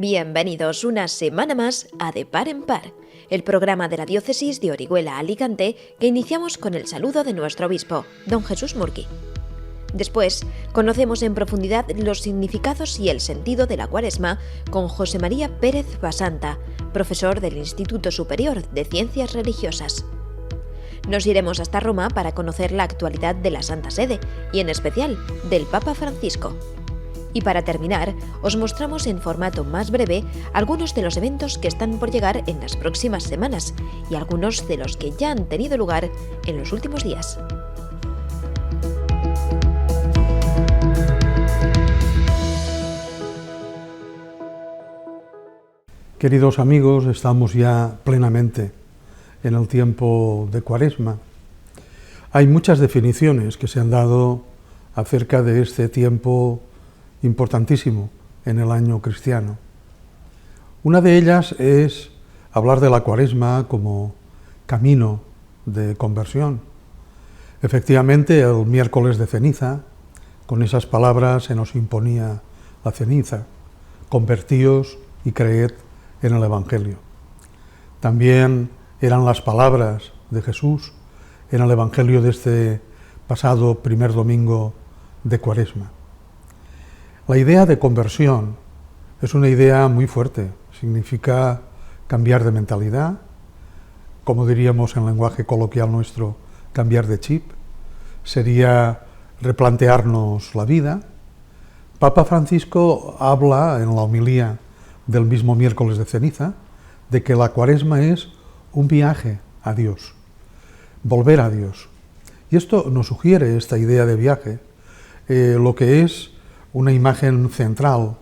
Bienvenidos una semana más a De Par en Par, el programa de la Diócesis de Orihuela-Alicante que iniciamos con el saludo de nuestro obispo, don Jesús Murqui. Después, conocemos en profundidad los significados y el sentido de la Cuaresma con José María Pérez Basanta, profesor del Instituto Superior de Ciencias Religiosas. Nos iremos hasta Roma para conocer la actualidad de la Santa Sede y, en especial, del Papa Francisco. Y para terminar, os mostramos en formato más breve algunos de los eventos que están por llegar en las próximas semanas y algunos de los que ya han tenido lugar en los últimos días. Queridos amigos, estamos ya plenamente en el tiempo de Cuaresma. Hay muchas definiciones que se han dado acerca de este tiempo importantísimo en el año cristiano. Una de ellas es hablar de la Cuaresma como camino de conversión. Efectivamente, el miércoles de ceniza, con esas palabras se nos imponía la ceniza: convertíos y creed en el Evangelio. También eran las palabras de Jesús en el Evangelio de este pasado primer domingo de Cuaresma. La idea de conversión es una idea muy fuerte, significa cambiar de mentalidad, como diríamos en lenguaje coloquial nuestro, cambiar de chip, sería replantearnos la vida. Papa Francisco habla en la homilía del mismo miércoles de ceniza de que la Cuaresma es un viaje a Dios, volver a Dios. Y esto nos sugiere, esta idea de viaje, lo que es una imagen central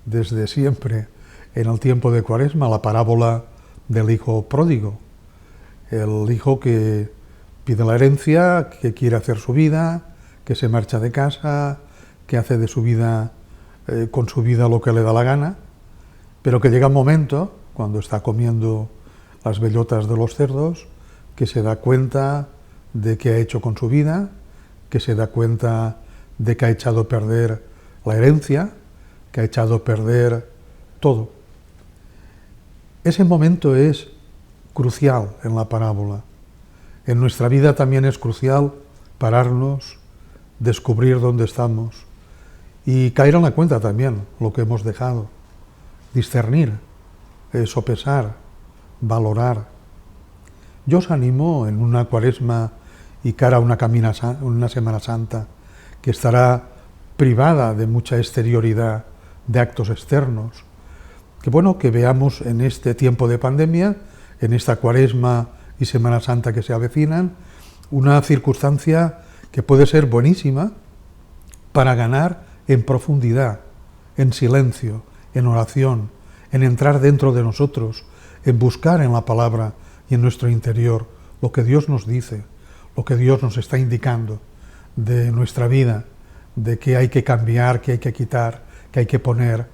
desde siempre en el tiempo de Cuaresma, la parábola del hijo pródigo, el hijo que pide la herencia, que quiere hacer su vida, que se marcha de casa, que hace de su vida, con su vida lo que le da la gana, pero que llega un momento, cuando está comiendo las bellotas de los cerdos, que se da cuenta de qué ha hecho con su vida, que se da cuenta de que ha echado a perder la herencia, que ha echado a perder todo. Ese momento es crucial en la parábola. En nuestra vida también es crucial pararnos, descubrir dónde estamos y caer en la cuenta también lo que hemos dejado, discernir, sopesar, valorar. Yo os animo en una Cuaresma y cara a una Semana Santa que estará privada de mucha exterioridad, de actos externos, que veamos en este tiempo de pandemia, en esta Cuaresma y Semana Santa que se avecinan, una circunstancia que puede ser buenísima para ganar en profundidad, en silencio, en oración, en entrar dentro de nosotros, en buscar en la palabra y en nuestro interior lo que Dios nos dice, lo que Dios nos está indicando de nuestra vida, de qué hay que cambiar, qué hay que quitar, qué hay que poner,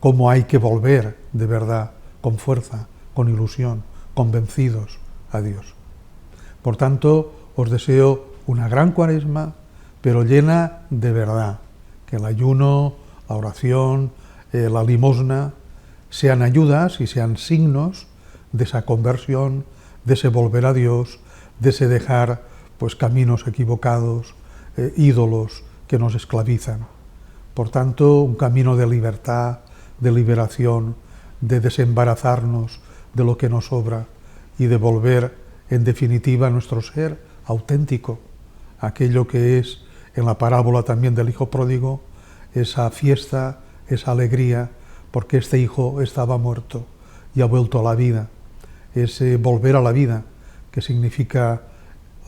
cómo hay que volver de verdad, con fuerza, con ilusión, convencidos a Dios. Por tanto, os deseo una gran Cuaresma, pero llena de verdad, que el ayuno, la oración, la limosna sean ayudas y sean signos de esa conversión, de ese volver a Dios, de ese dejar caminos equivocados, ídolos que nos esclavizan. Por tanto, un camino de libertad, de liberación, de desembarazarnos de lo que nos sobra y de volver, en definitiva, a nuestro ser auténtico, aquello que es, en la parábola también del hijo pródigo, esa fiesta, esa alegría, porque este hijo estaba muerto y ha vuelto a la vida, ese volver a la vida, que significa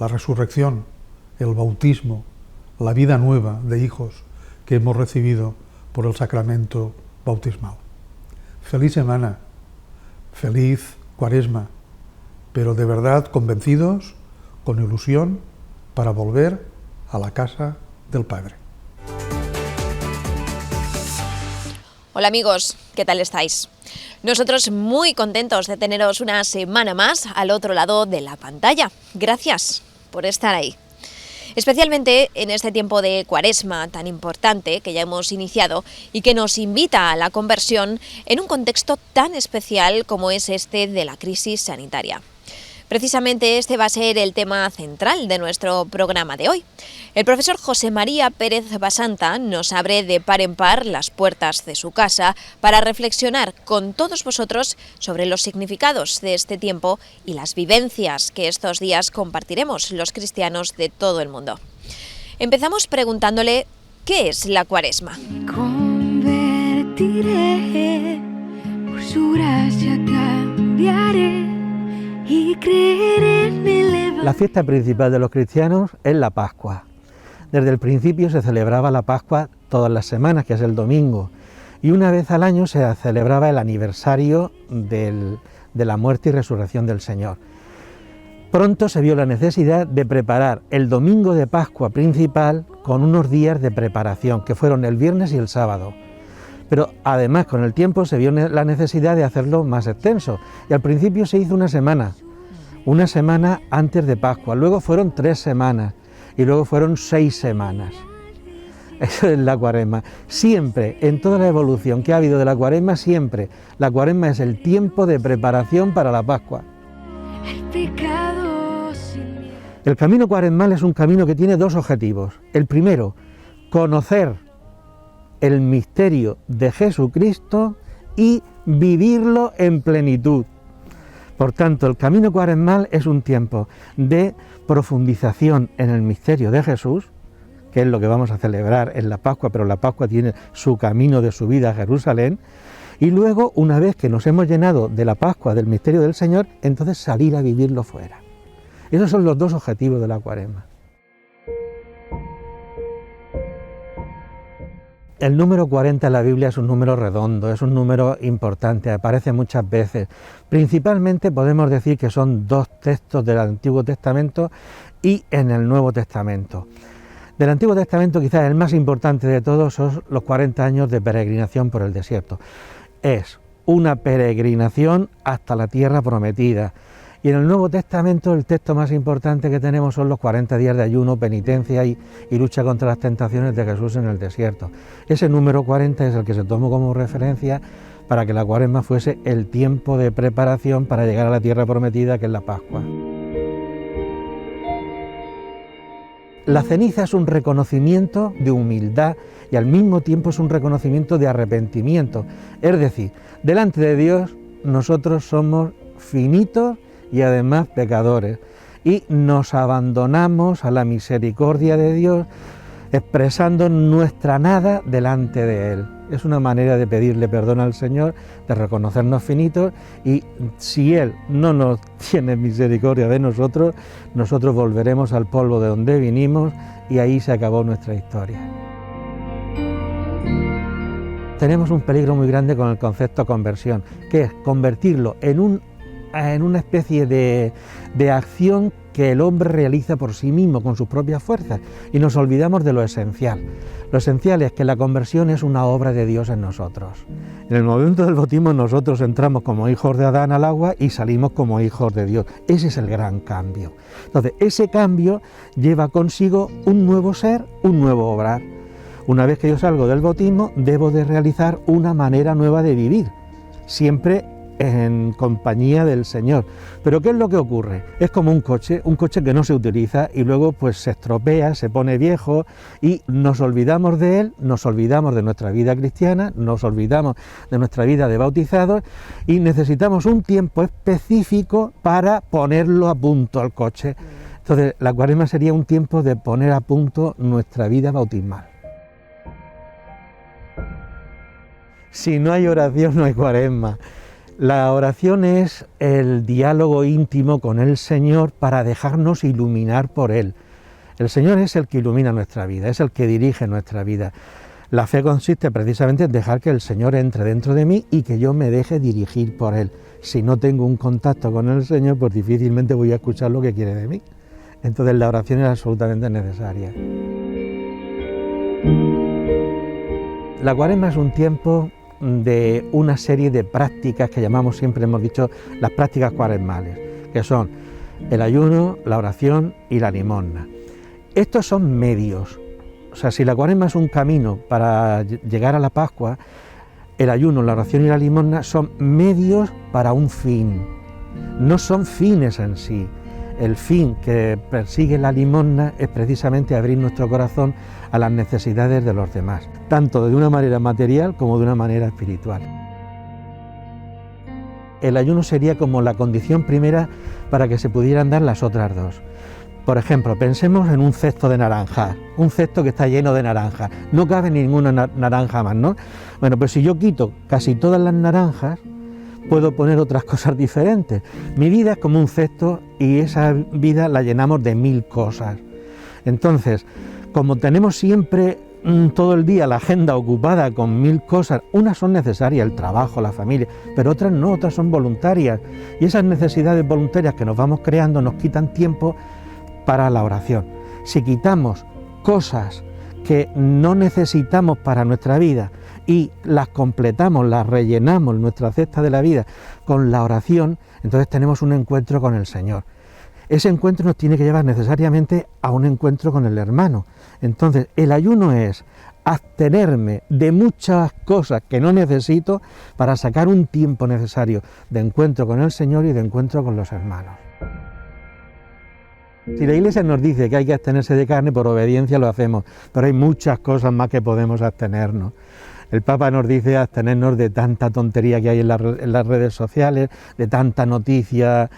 la resurrección, el bautismo, la vida nueva de hijos que hemos recibido por el sacramento bautismal. Feliz semana, feliz Cuaresma, pero de verdad convencidos, con ilusión, para volver a la casa del Padre. Hola amigos, ¿qué tal estáis? Nosotros muy contentos de teneros una semana más al otro lado de la pantalla. Gracias por estar ahí. especialmente en este tiempo de Cuaresma tan importante que ya hemos iniciado y que nos invita a la conversión en un contexto tan especial como es este de la crisis sanitaria. Precisamente este va a ser el tema central de nuestro programa de hoy. El profesor José María Pérez Basanta nos abre de par en par las puertas de su casa para reflexionar con todos vosotros sobre los significados de este tiempo y las vivencias que estos días compartiremos los cristianos de todo el mundo. Empezamos preguntándole ¿qué es la Cuaresma? Convertiré, por su gracia cambiaré. Y creer en el... La fiesta principal de los cristianos es la Pascua. Desde el principio se celebraba la Pascua todas las semanas, que es el domingo, y una vez al año se celebraba el aniversario de la muerte y resurrección del Señor. Pronto se vio la necesidad de preparar el domingo de Pascua principal con unos días de preparación, que fueron el viernes y el sábado. Pero además con el tiempo se vio la necesidad de hacerlo más extenso, y al principio se hizo una semana antes de Pascua, luego fueron 3 semanas y luego fueron 6 semanas. Eso es la Cuaresma. Siempre, en toda la evolución que ha habido de la Cuaresma, siempre la Cuaresma es el tiempo de preparación para la Pascua. El camino cuaresmal es un camino que tiene 2 objetivos. El primero, conocer el misterio de Jesucristo y vivirlo en plenitud. Por tanto, el camino cuaresmal es un tiempo de profundización en el misterio de Jesús, que es lo que vamos a celebrar en la Pascua, pero la Pascua tiene su camino de subida a Jerusalén, y luego, una vez que nos hemos llenado de la Pascua, del misterio del Señor, entonces salir a vivirlo fuera. Esos son los 2 objetivos de la Cuaresma. El número 40 en la Biblia es un número redondo, es un número importante, aparece muchas veces. Principalmente podemos decir que son 2 textos del Antiguo Testamento y en el Nuevo Testamento. Del Antiguo Testamento quizás el más importante de todos son los 40 años de peregrinación por el desierto. Es una peregrinación hasta la tierra prometida. Y en el Nuevo Testamento el texto más importante que tenemos son los 40 días de ayuno, penitencia y lucha contra las tentaciones de Jesús en el desierto. Ese número 40 es el que se tomó como referencia para que la Cuaresma fuese el tiempo de preparación para llegar a la tierra prometida, que es la Pascua. La ceniza es un reconocimiento de humildad y al mismo tiempo es un reconocimiento de arrepentimiento. Es decir, delante de Dios nosotros somos finitos y además pecadores, y nos abandonamos a la misericordia de Dios expresando nuestra nada delante de Él. Es una manera de pedirle perdón al Señor, de reconocernos finitos, y si Él no nos tiene misericordia de nosotros, nosotros volveremos al polvo de donde vinimos y ahí se acabó nuestra historia. Tenemos un peligro muy grande con el concepto conversión, que es convertirlo en una especie de acción que el hombre realiza por sí mismo, con sus propias fuerzas, y nos olvidamos de lo esencial. Lo esencial es que la conversión es una obra de Dios en nosotros. En el momento del bautismo nosotros entramos como hijos de Adán al agua y salimos como hijos de Dios. Ese es el gran cambio. Entonces, ese cambio lleva consigo un nuevo ser, un nuevo obrar. Una vez que yo salgo del bautismo, debo de realizar una manera nueva de vivir, siempre en compañía del Señor. Pero ¿qué es lo que ocurre? Es como un coche que no se utiliza y luego pues se estropea, se pone viejo y nos olvidamos de él, nos olvidamos de nuestra vida cristiana, nos olvidamos de nuestra vida de bautizados y necesitamos un tiempo específico para ponerlo a punto al coche. Entonces la Cuaresma sería un tiempo de poner a punto nuestra vida bautismal. Si no hay oración, no hay Cuaresma. La oración es el diálogo íntimo con el Señor para dejarnos iluminar por Él. El Señor es el que ilumina nuestra vida, es el que dirige nuestra vida. La fe consiste precisamente en dejar que el Señor entre dentro de mí y que yo me deje dirigir por Él. Si no tengo un contacto con el Señor, pues difícilmente voy a escuchar lo que quiere de mí. Entonces la oración es absolutamente necesaria. La Cuaresma es un tiempo de una serie de prácticas que llamamos, siempre hemos dicho, las prácticas cuaresmales, que son el ayuno, la oración y la limosna. estos son medios. O sea, si la Cuaresma es un camino para llegar a la Pascua, el ayuno, la oración y la limosna son medios para un fin, no son fines en sí. El fin que persigue la limosna es precisamente abrir nuestro corazón a las necesidades de los demás, tanto de una manera material como de una manera espiritual. El ayuno sería como la condición primera para que se pudieran dar las otras dos. Por ejemplo, pensemos en un cesto de naranjas, un cesto que está lleno de naranjas, no cabe ninguna naranja más, ¿no? Bueno, pues si yo quito casi todas las naranjas, puedo poner otras cosas diferentes. Mi vida es como un cesto y esa vida la llenamos de 1000 cosas. Entonces, como tenemos siempre todo el día la agenda ocupada con 1000 cosas, unas son necesarias, el trabajo, la familia, pero otras no, otras son voluntarias. Y esas necesidades voluntarias que nos vamos creando nos quitan tiempo para la oración. Si quitamos cosas que no necesitamos para nuestra vida y las completamos, las rellenamos, nuestra cesta de la vida con la oración, entonces tenemos un encuentro con el Señor. Ese encuentro nos tiene que llevar necesariamente a un encuentro con el hermano. Entonces, el ayuno es abstenerme de muchas cosas que no necesito para sacar un tiempo necesario de encuentro con el Señor y de encuentro con los hermanos. Si la Iglesia nos dice que hay que abstenerse de carne, por obediencia lo hacemos, pero hay muchas cosas más que podemos abstenernos. El Papa nos dice abstenernos de tanta tontería que hay en las redes sociales, de tanta noticia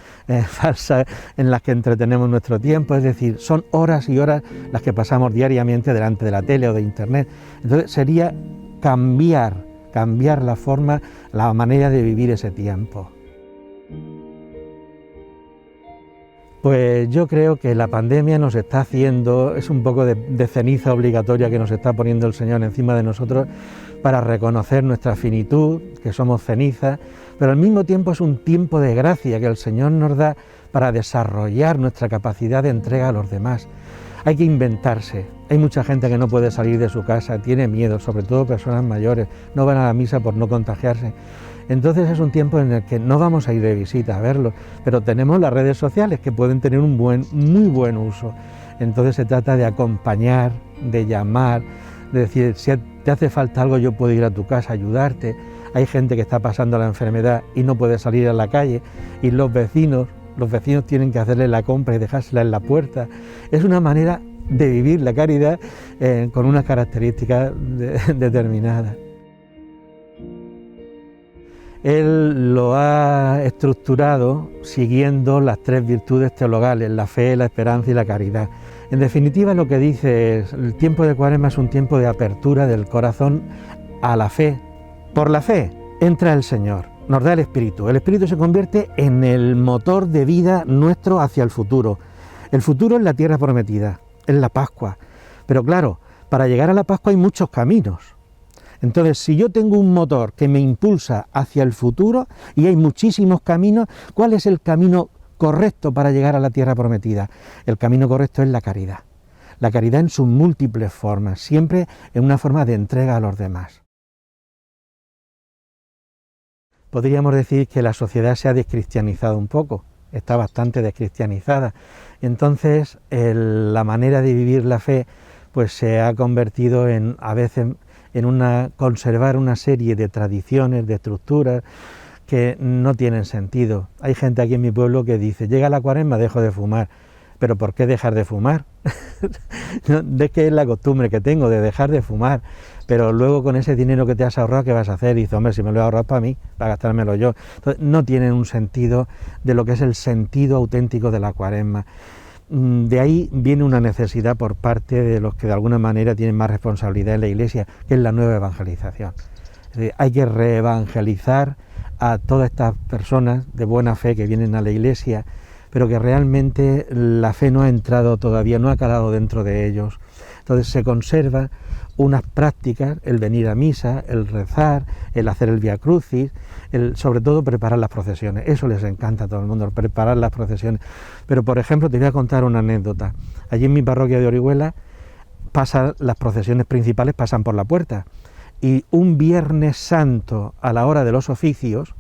falsa en las que entretenemos nuestro tiempo, es decir, son horas y horas las que pasamos diariamente delante de la tele o de internet. Entonces sería cambiar la forma, la manera de vivir ese tiempo. Pues yo creo que la pandemia nos está haciendo, es un poco de ceniza obligatoria que nos está poniendo el Señor encima de nosotros para reconocer nuestra finitud, que somos ceniza, pero al mismo tiempo es un tiempo de gracia que el Señor nos da para desarrollar nuestra capacidad de entrega a los demás. Hay que inventarse, hay mucha gente que no puede salir de su casa, tiene miedo, sobre todo personas mayores, no van a la misa por no contagiarse. Entonces es un tiempo en el que no vamos a ir de visita a verlo, pero tenemos las redes sociales que pueden tener un muy buen uso. Entonces se trata de acompañar, de llamar, de decir, si te hace falta algo yo puedo ir a tu casa a ayudarte. Hay gente que está pasando la enfermedad y no puede salir a la calle y los vecinos tienen que hacerle la compra y dejársela en la puerta. Es una manera de vivir la caridad con unas características determinadas. Él lo ha estructurado siguiendo las 3 virtudes teologales, la fe, la esperanza y la caridad. En definitiva, lo que dice es, el tiempo de Cuaresma es un tiempo de apertura del corazón a la fe. Por la fe entra el Señor, nos da el Espíritu. El Espíritu se convierte en el motor de vida nuestro hacia el futuro. El futuro es la tierra prometida, es la Pascua. Pero claro, para llegar a la Pascua hay muchos caminos. Entonces, si yo tengo un motor que me impulsa hacia el futuro y hay muchísimos caminos, ¿cuál es el camino correcto para llegar a la tierra prometida? El camino correcto es la caridad. La caridad en sus múltiples formas, siempre en una forma de entrega a los demás. Podríamos decir que la sociedad se ha descristianizado un poco, está bastante descristianizada. Entonces, la manera de vivir la fe pues se ha convertido en, a veces, conservar una serie de tradiciones, de estructuras que no tienen sentido. Hay gente aquí en mi pueblo que dice, llega la Cuaresma, dejo de fumar. ¿Pero por qué dejar de fumar? Es que es la costumbre que tengo de dejar de fumar, pero luego con ese dinero que te has ahorrado, ¿qué vas a hacer? Y dices, hombre, si me lo he ahorrado para mí, para gastármelo yo. Entonces, no tienen un sentido de lo que es el sentido auténtico de la Cuaresma. De ahí viene una necesidad por parte de los que de alguna manera tienen más responsabilidad en la Iglesia, que es la nueva evangelización. Es decir, hay que reevangelizar a todas estas personas de buena fe que vienen a la Iglesia, pero que realmente la fe no ha entrado todavía, no ha calado dentro de ellos. Entonces se conserva unas prácticas, el venir a misa, el rezar, el hacer el Vía Crucis, sobre todo preparar las procesiones. Eso les encanta a todo el mundo, preparar las procesiones. Pero, por ejemplo, te voy a contar una anécdota. Allí en mi parroquia de Orihuela, las procesiones principales pasan por la puerta. Y un Viernes Santo, a la hora de los oficios,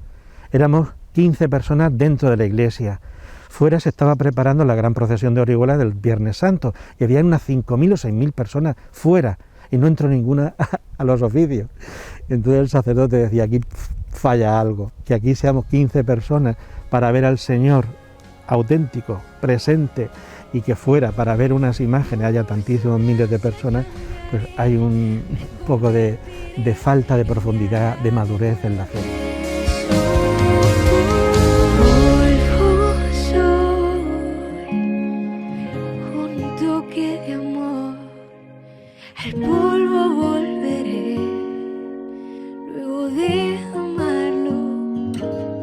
éramos 15 personas dentro de la iglesia. Fuera se estaba preparando la gran procesión de Orihuela del Viernes Santo y había unas 5.000 o 6.000 personas fuera y no entró ninguna a los oficios. Entonces el sacerdote decía, aquí falla algo, que aquí seamos 15 personas para ver al Señor auténtico, presente, y que fuera para ver unas imágenes haya tantísimos miles de personas, pues hay un poco de falta de profundidad, de madurez en la fe. Un toque de amor, al polvo volveré, luego de amarlo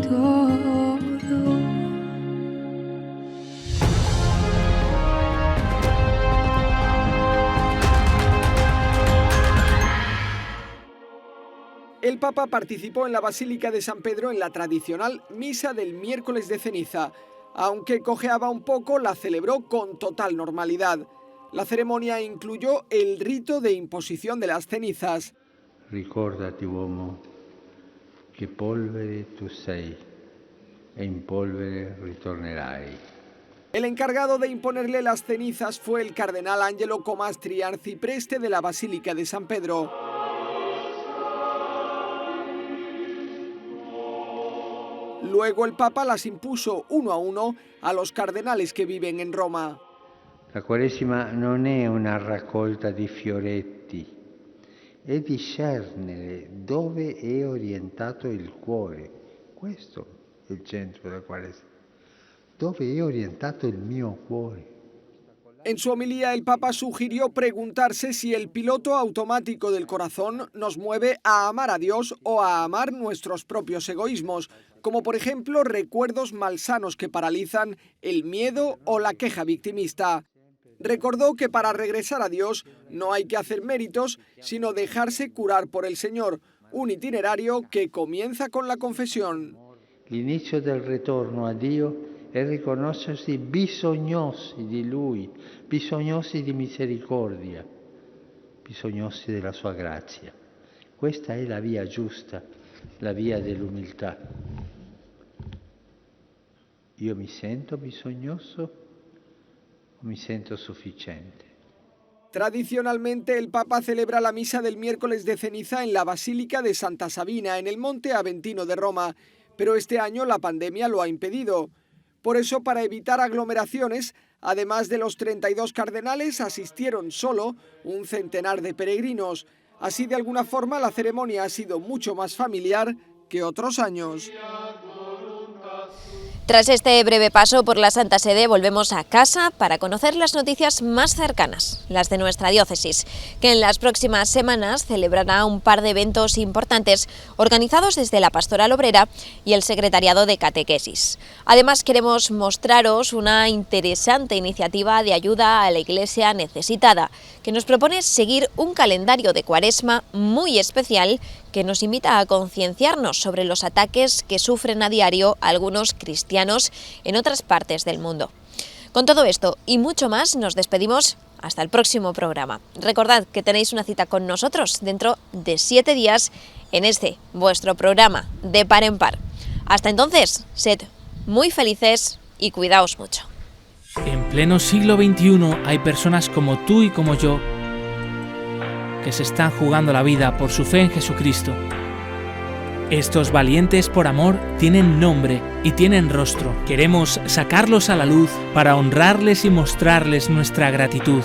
todo. El Papa participó en la Basílica de San Pedro en la tradicional Misa del Miércoles de Ceniza. Aunque cojeaba un poco, la celebró con total normalidad. La ceremonia incluyó el rito de imposición de las cenizas. Ricordati, uomo, che polvere tu sei, e in polvere ritornerai. El encargado de imponerle las cenizas fue el cardenal Angelo Comastri, arcipreste de la Basílica de San Pedro. Luego el Papa las impuso uno a uno a los cardenales que viven en Roma. La Quaresima non è una raccolta di fioretti, è discernere dove è orientato il cuore. Questo è il centro della Quaresima. Dove è orientato il mio cuore? En su homilía, el Papa sugirió preguntarse si el piloto automático del corazón nos mueve a amar a Dios o a amar nuestros propios egoísmos, como por ejemplo recuerdos malsanos que paralizan, el miedo o la queja victimista. Recordó que para regresar a Dios no hay que hacer méritos, sino dejarse curar por el Señor, un itinerario que comienza con la confesión. L'inizio del ritorno a Dio è riconoscersi bisognosi di Lui, bisognosi di misericordia, bisognosi della Sua grazia. Questa è la via giusta, la via dell'umiltà. Io mi sento bisognoso o mi sento sufficiente? Tradicionalmente, el Papa celebra la misa del miércoles de ceniza en la Basílica de Santa Sabina, en el Monte Aventino de Roma, pero este año la pandemia lo ha impedido. Por eso, para evitar aglomeraciones, además de los 32 cardenales, asistieron solo un centenar de peregrinos. Así, de alguna forma, la ceremonia ha sido mucho más familiar que otros años. Tras este breve paso por la Santa Sede, volvemos a casa para conocer las noticias más cercanas, las de nuestra diócesis, que en las próximas semanas celebrará un par de eventos importantes organizados desde la Pastoral Obrera y el Secretariado de Catequesis. Además, queremos mostraros una interesante iniciativa de ayuda a la Iglesia necesitada, que nos propone seguir un calendario de Cuaresma muy especial que nos invita a concienciarnos sobre los ataques que sufren a diario algunos cristianos en otras partes del mundo. Con todo esto y mucho más, nos despedimos hasta el próximo programa. Recordad que tenéis una cita con nosotros dentro de 7 días en este, vuestro programa de Par en Par. Hasta entonces, sed muy felices y cuidaos mucho. En pleno siglo XXI hay personas como tú y como yo que se están jugando la vida por su fe en Jesucristo. Estos valientes por amor tienen nombre y tienen rostro. Queremos sacarlos a la luz para honrarles y mostrarles nuestra gratitud,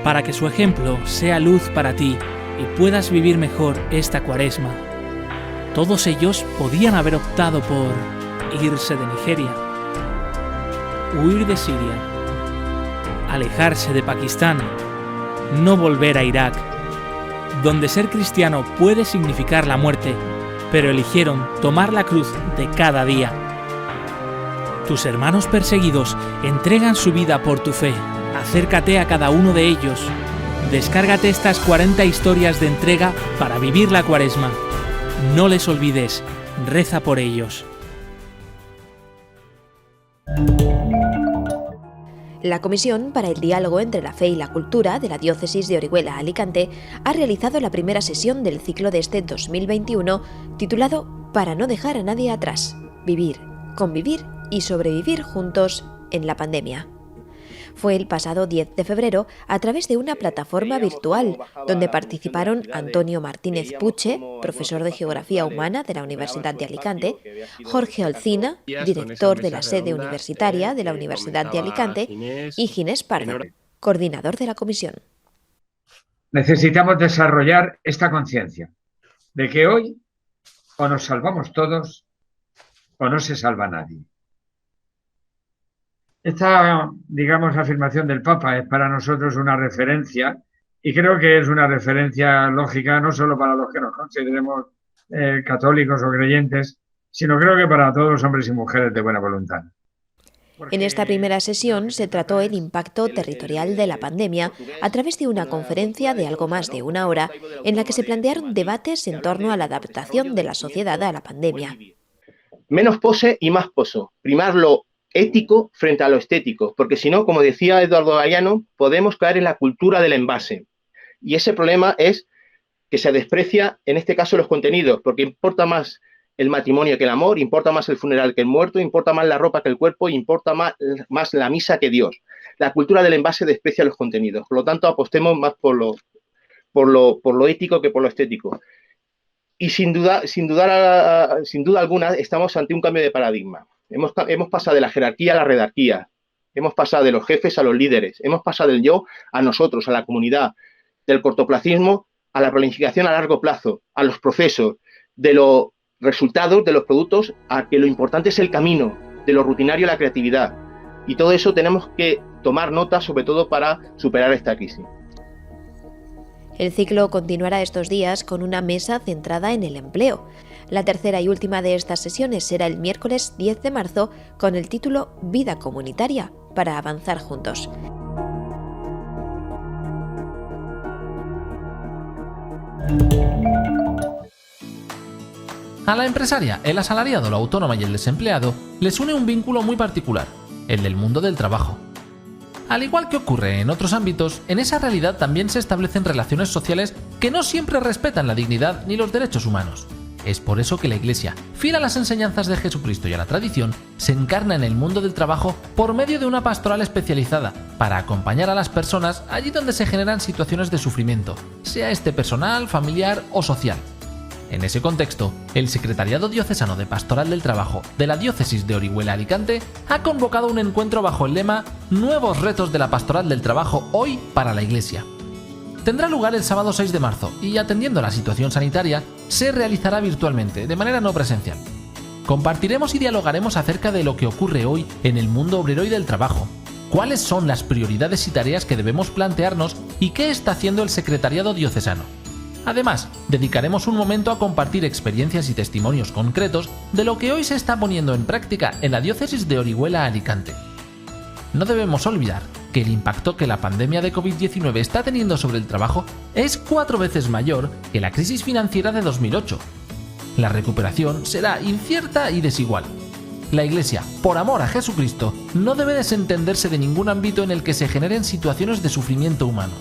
para que su ejemplo sea luz para ti y puedas vivir mejor esta Cuaresma. Todos ellos podían haber optado por irse de Nigeria, huir de Siria, alejarse de Pakistán, no volver a Irak, donde ser cristiano puede significar la muerte, pero eligieron tomar la cruz de cada día. Tus hermanos perseguidos entregan su vida por tu fe. Acércate a cada uno de ellos. Descárgate estas 40 historias de entrega para vivir la Cuaresma. No les olvides, reza por ellos. La Comisión para el Diálogo entre la Fe y la Cultura de la Diócesis de Orihuela-Alicante ha realizado la primera sesión del ciclo de este 2021 titulado Para no dejar a nadie atrás, vivir, convivir y sobrevivir juntos en la pandemia. Fue el pasado 10 de febrero a través de una plataforma virtual donde participaron Antonio Martínez Puche, profesor de Geografía Humana de la Universidad de Alicante, Jorge Alcina, director de la sede universitaria de la Universidad de Alicante, y Ginés Pardo, coordinador de la comisión. Necesitamos desarrollar esta conciencia de que hoy o nos salvamos todos o no se salva nadie. Esta, digamos, afirmación del Papa es para nosotros una referencia y creo que es una referencia lógica no solo para los que nos consideremos católicos o creyentes, sino creo que para todos los hombres y mujeres de buena voluntad. En esta primera sesión se trató el impacto territorial de la pandemia a través de una conferencia de algo más de una hora en la que se plantearon debates en torno a la adaptación de la sociedad a la pandemia. Menos pose y más pozo. Primar lo ético frente a lo estético, porque si no, como decía Eduardo Galeano, podemos caer en la cultura del envase. Y ese problema es que se desprecia, en este caso, los contenidos, porque importa más el matrimonio que el amor, importa más el funeral que el muerto, importa más la ropa que el cuerpo, importa más la misa que Dios. La cultura del envase desprecia los contenidos, por lo tanto, apostemos más por lo ético que por lo estético. Y sin duda alguna, estamos ante un cambio de paradigma. Hemos pasado de la jerarquía a la redarquía, hemos pasado de los jefes a los líderes, hemos pasado del yo a nosotros, a la comunidad, del cortoplacismo a la planificación a largo plazo, a los procesos, de los resultados de los productos, a que lo importante es el camino, de lo rutinario a la creatividad. Y todo eso tenemos que tomar nota, sobre todo para superar esta crisis. El ciclo continuará estos días con una mesa centrada en el empleo. La tercera y última de estas sesiones será el miércoles 10 de marzo con el título Vida comunitaria, para avanzar juntos. A la empresaria, el asalariado, la autónoma y el desempleado les une un vínculo muy particular, el del mundo del trabajo. Al igual que ocurre en otros ámbitos, en esa realidad también se establecen relaciones sociales que no siempre respetan la dignidad ni los derechos humanos. Es por eso que la Iglesia, fiel a las enseñanzas de Jesucristo y a la tradición, se encarna en el mundo del trabajo por medio de una pastoral especializada para acompañar a las personas allí donde se generan situaciones de sufrimiento, sea este personal, familiar o social. En ese contexto, el Secretariado Diocesano de Pastoral del Trabajo de la Diócesis de Orihuela-Alicante ha convocado un encuentro bajo el lema Nuevos retos de la Pastoral del Trabajo hoy para la Iglesia. Tendrá lugar el sábado 6 de marzo y, atendiendo a la situación sanitaria, se realizará virtualmente, de manera no presencial. Compartiremos y dialogaremos acerca de lo que ocurre hoy en el mundo obrero y del trabajo, cuáles son las prioridades y tareas que debemos plantearnos y qué está haciendo el Secretariado Diocesano. Además, dedicaremos un momento a compartir experiencias y testimonios concretos de lo que hoy se está poniendo en práctica en la diócesis de Orihuela-Alicante. No debemos olvidar que el impacto que la pandemia de COVID-19 está teniendo sobre el trabajo es 4 veces mayor que la crisis financiera de 2008. La recuperación será incierta y desigual. La Iglesia, por amor a Jesucristo, no debe desentenderse de ningún ámbito en el que se generen situaciones de sufrimiento humano.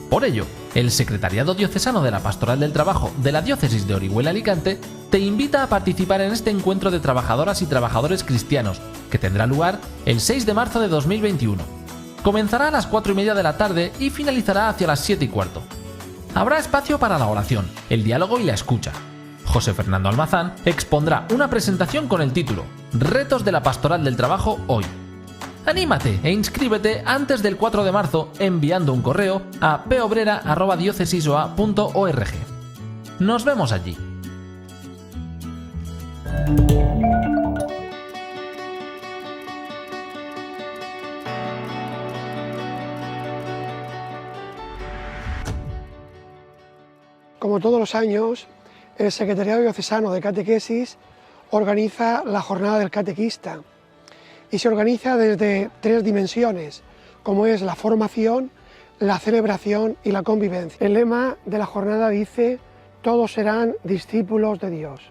Por ello, el Secretariado Diocesano de la Pastoral del Trabajo de la Diócesis de Orihuela-Alicante te invita a participar en este encuentro de trabajadoras y trabajadores cristianos, que tendrá lugar el 6 de marzo de 2021. Comenzará a las 4:30 de la tarde y finalizará hacia las 7:15. Habrá espacio para la oración, el diálogo y la escucha. José Fernando Almazán expondrá una presentación con el título Retos de la Pastoral del Trabajo hoy. Anímate e inscríbete antes del 4 de marzo enviando un correo a pobrera@diocesioa.org. Nos vemos allí. Como todos los años, el Secretariado Diocesano de Catequesis organiza la Jornada del Catequista y se organiza desde 3 dimensiones, como es la formación, la celebración y la convivencia. El lema de la jornada dice: todos serán discípulos de Dios.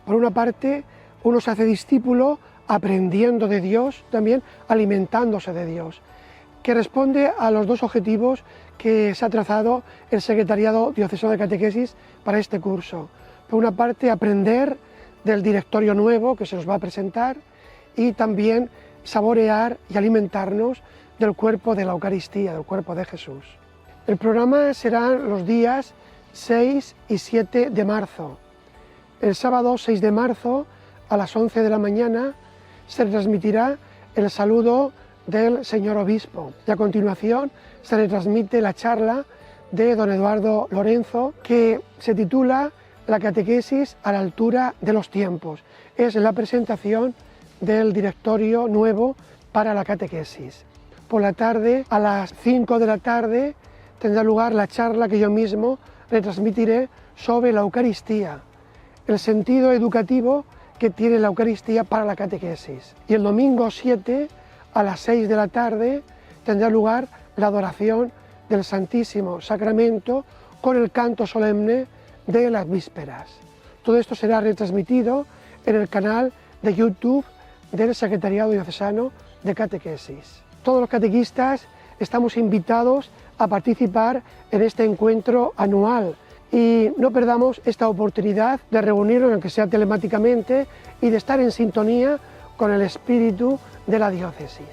Por una parte, uno se hace discípulo aprendiendo de Dios, también alimentándose de Dios, que responde a los 2 objetivos que se ha trazado el Secretariado Diocesano de Catequesis para este curso. Por una parte, aprender del directorio nuevo que se nos va a presentar, y también saborear y alimentarnos del cuerpo de la Eucaristía, del cuerpo de Jesús. El programa será los días 6 y 7 de marzo. El sábado 6 de marzo a las 11 de la mañana se transmitirá el saludo del señor obispo y a continuación se retransmite la charla de don Eduardo Lorenzo que se titula La catequesis a la altura de los tiempos. Es la presentación del directorio nuevo para la catequesis. Por la tarde, a las 5 de la tarde, tendrá lugar la charla que yo mismo retransmitiré sobre la Eucaristía, el sentido educativo que tiene la Eucaristía para la catequesis. Y el domingo 7, a las 6 de la tarde, tendrá lugar la adoración del Santísimo Sacramento con el canto solemne de las vísperas. Todo esto será retransmitido en el canal de YouTube del Secretariado Diocesano de Catequesis. Todos los catequistas estamos invitados a participar en este encuentro anual y no perdamos esta oportunidad de reunirnos, aunque sea telemáticamente, y de estar en sintonía con el espíritu de la diócesis.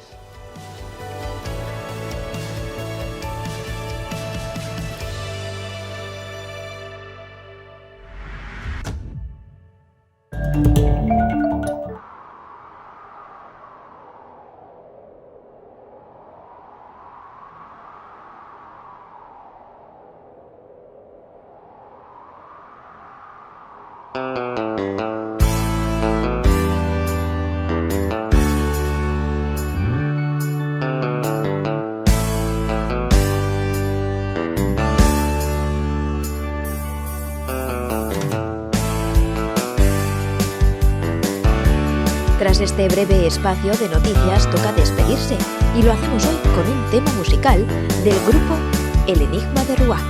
Tras este breve espacio de noticias toca despedirse y lo hacemos hoy con un tema musical del grupo El Enigma de Rouen.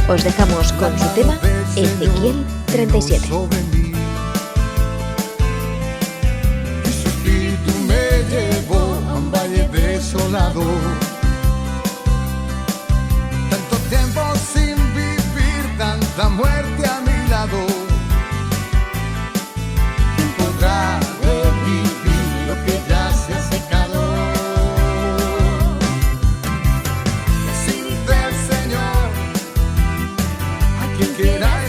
Os dejamos con su tema Ezequiel 37. Y su espíritu me llevó a un valle desolado. Tanto tiempo sin vivir, tanta muerte a mi lado. ¿Quién podrá revivir lo que ya se ha secado? Sin del Señor, a quien quiera